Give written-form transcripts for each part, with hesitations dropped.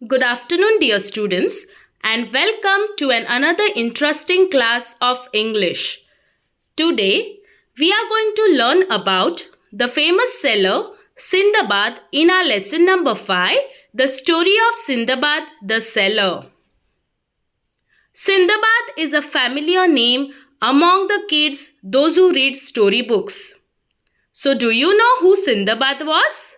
Good afternoon, dear students, and welcome to another interesting class of English. Today, we are going to learn about the famous sailor Sindbad in our lesson number 5, the story of Sindbad the Sailor. Sindbad is a familiar name among the kids, those who read storybooks. So, do you know who Sindbad was?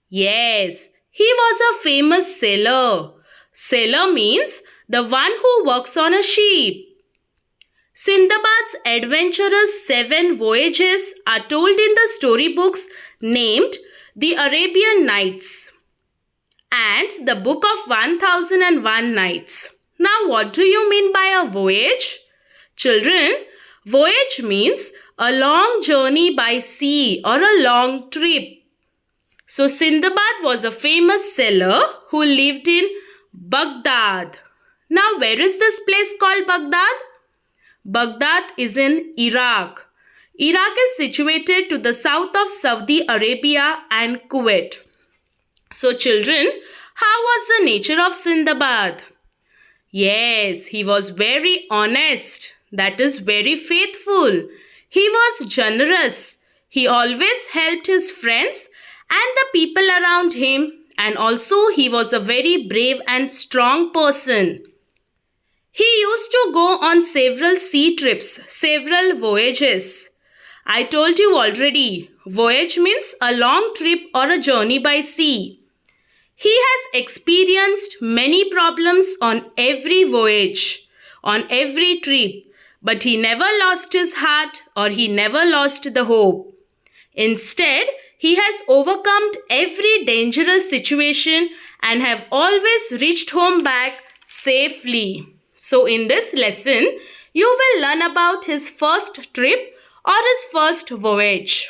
Yes, he was a famous sailor. Sailor means the one who works on a ship. Sindbad's adventurous 7 voyages are told in the storybooks named The Arabian Nights and the Book of 1001 Nights. Now, what do you mean by a voyage? Children, voyage means a long journey by sea or a long trip. So, Sindbad was a famous sailor who lived in Baghdad. Now, where is this place called Baghdad? Baghdad is in Iraq. Iraq is situated to the south of Saudi Arabia and Kuwait. So, children, how was the nature of Sindbad? Yes, he was very honest. That is very faithful. He was generous. He always helped his friends and the people around him, and also he was a very brave and strong person. He used to go on several sea trips, several voyages. I told you already, voyage means a long trip or a journey by sea. He has experienced many problems on every voyage, on every trip, but he never lost his heart or he never lost the hope. Instead, he has overcome every dangerous situation and have always reached home back safely. So in this lesson, you will learn about his first trip or his first voyage.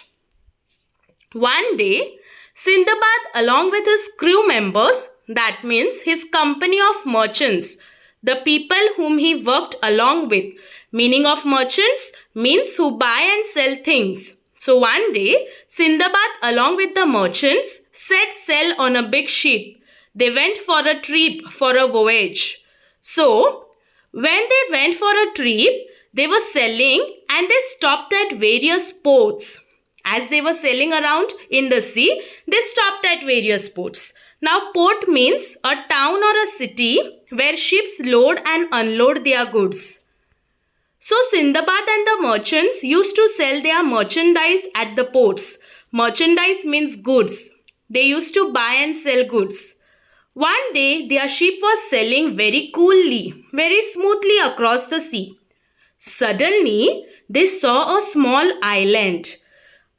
One day, Sindbad along with his crew members, that means his company of merchants, the people whom he worked along with, meaning of merchants means who buy and sell things. So one day, Sindbad along with the merchants set sail on a big ship. They went for a trip, for a voyage. So, when they went for a trip, they were sailing and they stopped at various ports. As they were sailing around in the sea, they stopped at various ports. Now, port means a town or a city where ships load and unload their goods. So, Sindbad and the merchants used to sell their merchandise at the ports. Merchandise means goods. They used to buy and sell goods. One day, their ship was sailing very coolly, very smoothly across the sea. Suddenly, they saw a small island.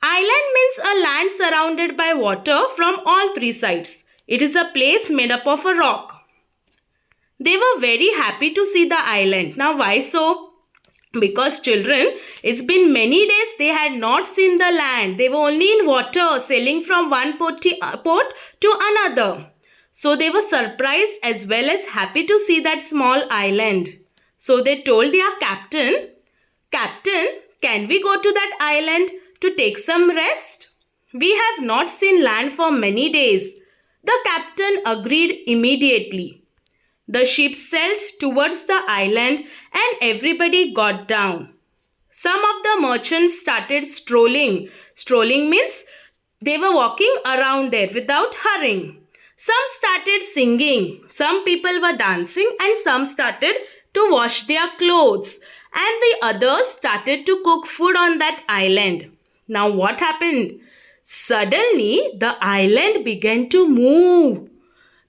Island means a land surrounded by water from all 3 sides. It is a place made up of a rock. They were very happy to see the island. Now, why so? Because children, it's been many days they had not seen the land. They were only in water, sailing from one port to another. So they were surprised as well as happy to see that small island. So they told their captain, "Captain, can we go to that island to take some rest? We have not seen land for many days." The captain agreed immediately. The ship sailed towards the island and everybody got down. Some of the merchants started strolling. Strolling means they were walking around there without hurrying. Some started singing. Some people were dancing and some started to wash their clothes. And the others started to cook food on that island. Now what happened? Suddenly the island began to move.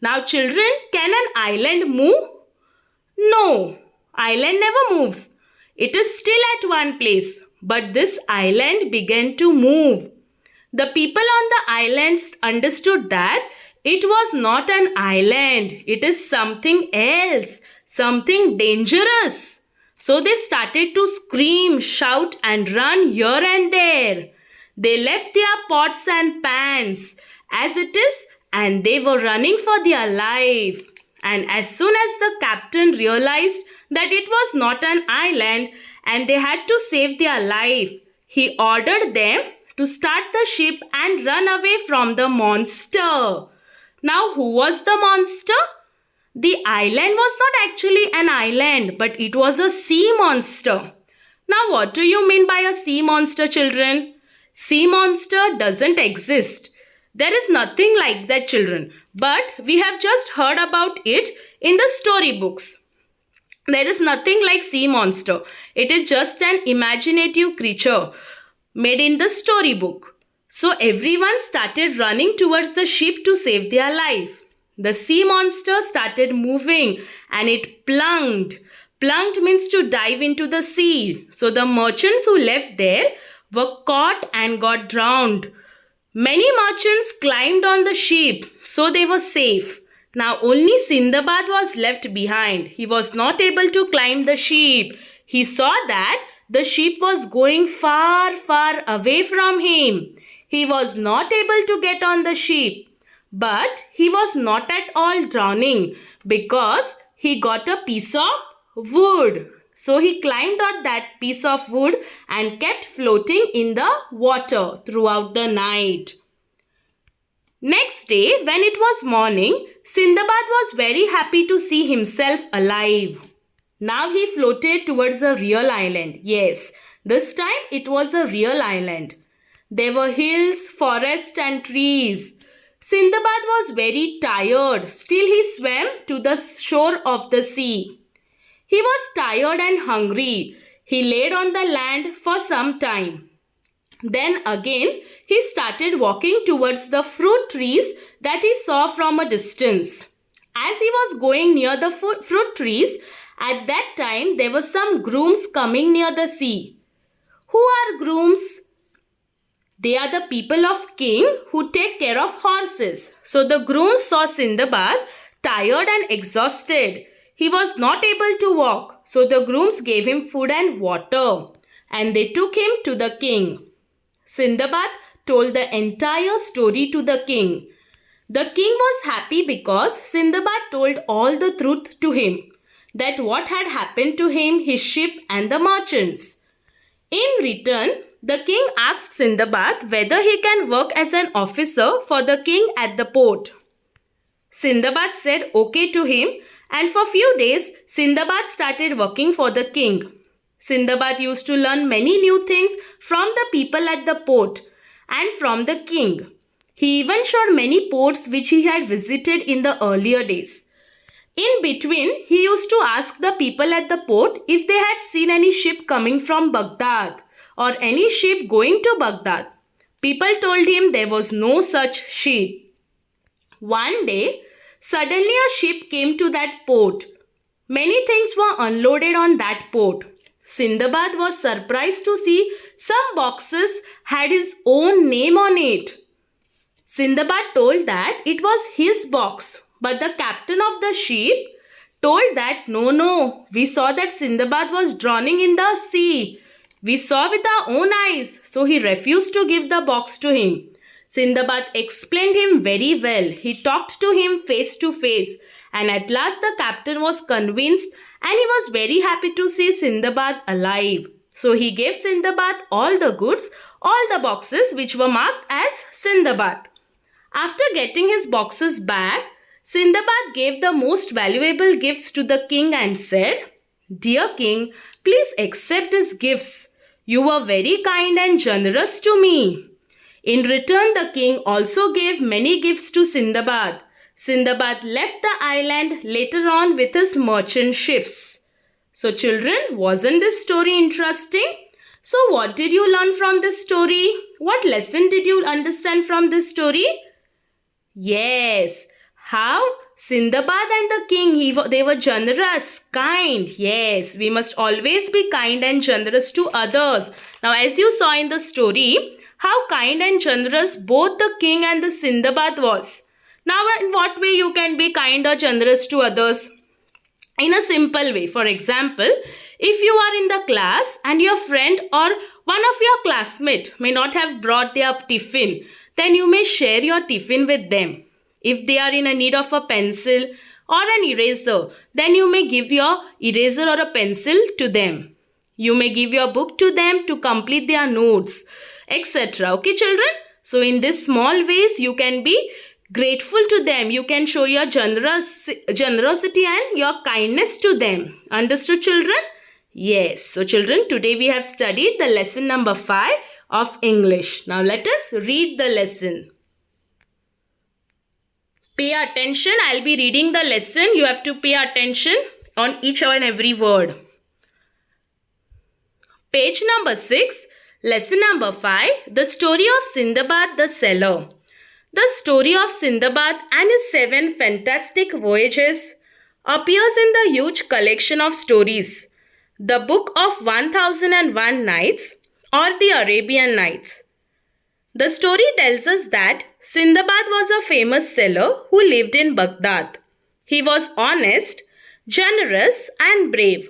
Now children, can an island move? No, island never moves. It is still at one place. But this island began to move. The people on the island understood that it was not an island. It is something else, something dangerous. So they started to scream, shout and run here and there. They left their pots and pans as it is and they were running for their life. And as soon as the captain realized that it was not an island and they had to save their life, he ordered them to start the ship and run away from the monster. Now, who was the monster? The island was not actually an island, but it was a sea monster. Now, what do you mean by a sea monster, children? Sea monster doesn't exist. There is nothing like that, children. But we have just heard about it in the storybooks. There is nothing like sea monster. It is just an imaginative creature made in the storybook. So everyone started running towards the ship to save their life. The sea monster started moving and it plunged. Plunged means to dive into the sea. So the merchants who left there were caught and got drowned. Many merchants climbed on the ship, so they were safe. Now only Sindbad was left behind. He was not able to climb the ship. He saw that the ship was going far, far away from him. He was not able to get on the ship. But he was not at all drowning because he got a piece of wood. So he climbed on that piece of wood and kept floating in the water throughout the night. Next day, when it was morning, Sindbad was very happy to see himself alive. Now he floated towards a real island. Yes, this time it was a real island. There were hills, forests and trees. Sindbad was very tired. Still he swam to the shore of the sea. He was tired and hungry. He laid on the land for some time. Then again he started walking towards the fruit trees that he saw from a distance. As he was going near the fruit trees, at that time there were some grooms coming near the sea. Who are grooms? They are the people of king who take care of horses. So the grooms saw Sindbad tired and exhausted. He was not able to walk. So the grooms gave him food and water. And they took him to the king. Sindbad told the entire story to the king. The king was happy because Sindbad told all the truth to him. That what had happened to him, his ship and the merchants. In return, the king asked Sindbad whether he can work as an officer for the king at the port. Sindbad said okay to him, and for few days Sindbad started working for the king. Sindbad used to learn many new things from the people at the port and from the king. He even showed many ports which he had visited in the earlier days. In between, he used to ask the people at the port if they had seen any ship coming from Baghdad or any ship going to Baghdad. People told him there was no such ship. One day, suddenly a ship came to that port. Many things were unloaded on that port. Sindbad was surprised to see some boxes had his own name on it. Sindbad told that it was his box, but the captain of the ship told that no, we saw that Sindbad was drowning in the sea. We saw with our own eyes, so he refused to give the box to him. Sindbad explained him very well. He talked to him face to face, and at last the captain was convinced and he was very happy to see Sindbad alive. So he gave Sindbad all the goods, all the boxes which were marked as Sindbad. After getting his boxes back, Sindbad gave the most valuable gifts to the king and said, "Dear king, please accept these gifts. You were very kind and generous to me." In return, the king also gave many gifts to Sindbad. Sindbad left the island later on with his merchant ships. So children, wasn't this story interesting? So what did you learn from this story? What lesson did you understand from this story? Yes, how Sindbad and the king, they were generous, kind. Yes, we must always be kind and generous to others. Now as you saw in the story, how kind and generous both the king and the Sindbad was. Now in what way you can be kind or generous to others? In a simple way. For example, if you are in the class and your friend or one of your classmates may not have brought their tiffin, then you may share your tiffin with them. If they are in a need of a pencil or an eraser, then you may give your eraser or a pencil to them. You may give your book to them to complete their notes, etc. Okay, children? So in this small ways, you can be grateful to them. You can show your generosity and your kindness to them. Understood, children? Yes. So, children, today we have studied the lesson number 5 of English. Now, let us read the lesson. Pay attention. I'll be reading the lesson. You have to pay attention on each and every word. Page number 6, lesson number 5, the story of Sindbad the Sailor. The story of Sindbad and his 7 fantastic voyages appears in the huge collection of stories, the Book of 1001 Nights or the Arabian Nights. The story tells us that Sindbad was a famous sailor who lived in Baghdad. He was honest, generous and brave.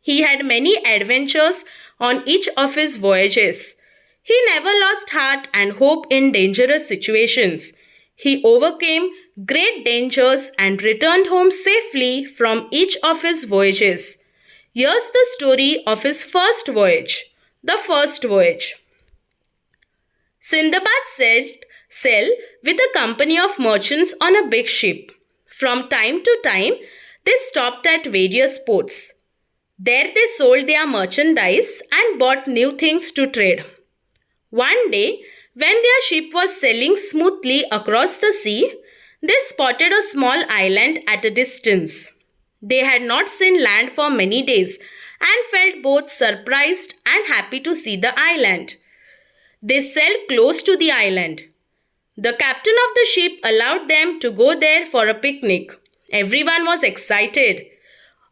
He had many adventures on each of his voyages. He never lost heart and hope in dangerous situations. He overcame great dangers and returned home safely from each of his voyages. Here's the story of his first voyage. The first voyage. Sindbad set sail with a company of merchants on a big ship. From time to time, they stopped at various ports. There they sold their merchandise and bought new things to trade. One day, when their ship was sailing smoothly across the sea, they spotted a small island at a distance. They had not seen land for many days and felt both surprised and happy to see the island. They sailed close to the island. The captain of the ship allowed them to go there for a picnic. Everyone was excited.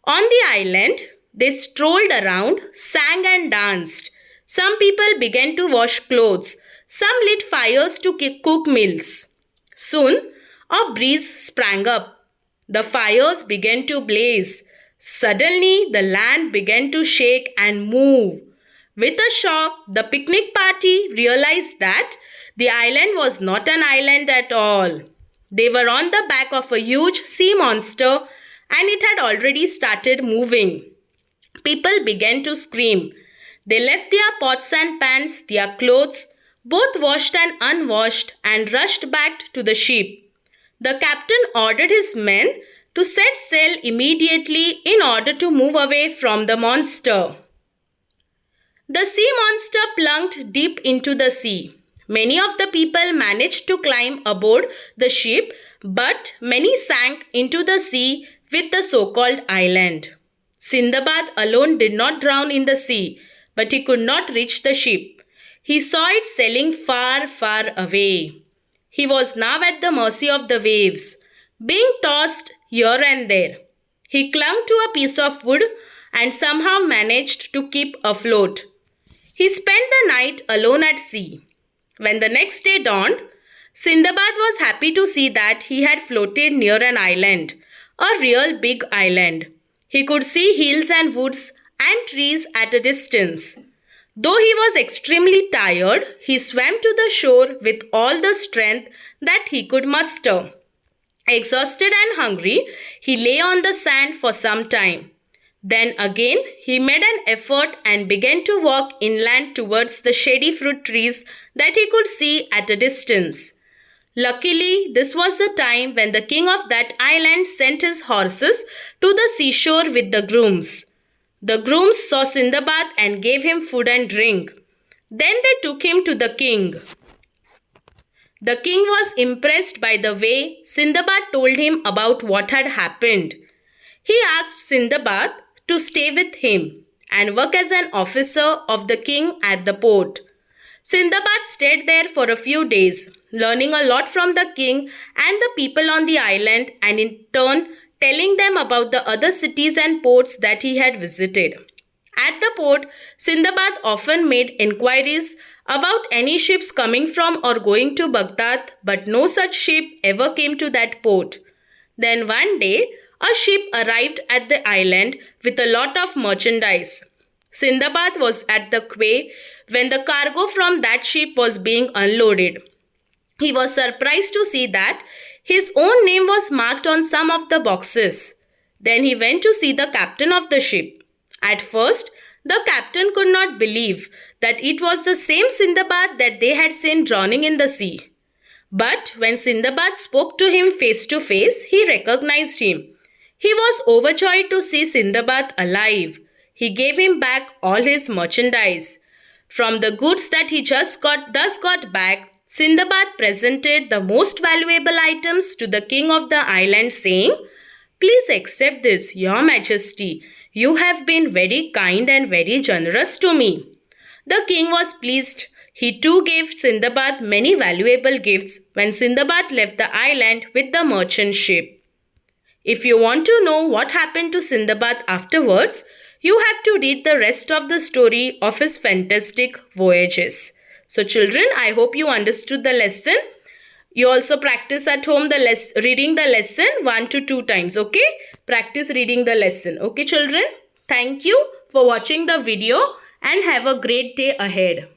On the island, they strolled around, sang and danced. Some people began to wash clothes. Some lit fires to cook meals. Soon, a breeze sprang up. The fires began to blaze. Suddenly, the land began to shake and move. With a shock, the picnic party realized that the island was not an island at all. They were on the back of a huge sea monster and it had already started moving. People began to scream. They left their pots and pans, their clothes, both washed and unwashed, and rushed back to the ship. The captain ordered his men to set sail immediately in order to move away from the monster. The sea monster plunged deep into the sea. Many of the people managed to climb aboard the ship, but many sank into the sea with the so-called island. Sindbad alone did not drown in the sea, but he could not reach the ship. He saw it sailing far, far away. He was now at the mercy of the waves, being tossed here and there. He clung to a piece of wood and somehow managed to keep afloat. He spent the night alone at sea. When the next day dawned, Sindbad was happy to see that he had floated near an island, a real big island. He could see hills and woods and trees at a distance. Though he was extremely tired, he swam to the shore with all the strength that he could muster. Exhausted and hungry, he lay on the sand for some time. Then again, he made an effort and began to walk inland towards the shady fruit trees that he could see at a distance. Luckily, this was the time when the king of that island sent his horses to the seashore with the grooms. The grooms saw Sindbad and gave him food and drink. Then they took him to the king. The king was impressed by the way Sindbad told him about what had happened. He asked Sindbad to stay with him and work as an officer of the king at the port. Sindbad stayed there for a few days, learning a lot from the king and the people on the island, and in turn telling them about the other cities and ports that he had visited. At the port, Sindbad often made inquiries about any ships coming from or going to Baghdad, but no such ship ever came to that port. Then one day, a ship arrived at the island with a lot of merchandise. Sindbad was at the quay when the cargo from that ship was being unloaded. He was surprised to see that his own name was marked on some of the boxes. Then he went to see the captain of the ship. At first, the captain could not believe that it was the same Sindbad that they had seen drowning in the sea. But when Sindbad spoke to him face to face, he recognized him. He was overjoyed to see Sindbad alive. He gave him back all his merchandise. From the goods that he thus got back, Sindbad presented the most valuable items to the king of the island, saying, "Please accept this, your majesty. You have been very kind and very generous to me." The king was pleased. He too gave Sindbad many valuable gifts when Sindbad left the island with the merchant ship. If you want to know what happened to Sindbad afterwards, you have to read the rest of the story of his fantastic voyages. So children, I hope you understood the lesson. You also practice at home reading the lesson 1 to 2 times, okay? Practice reading the lesson, okay children? Thank you for watching the video and have a great day ahead.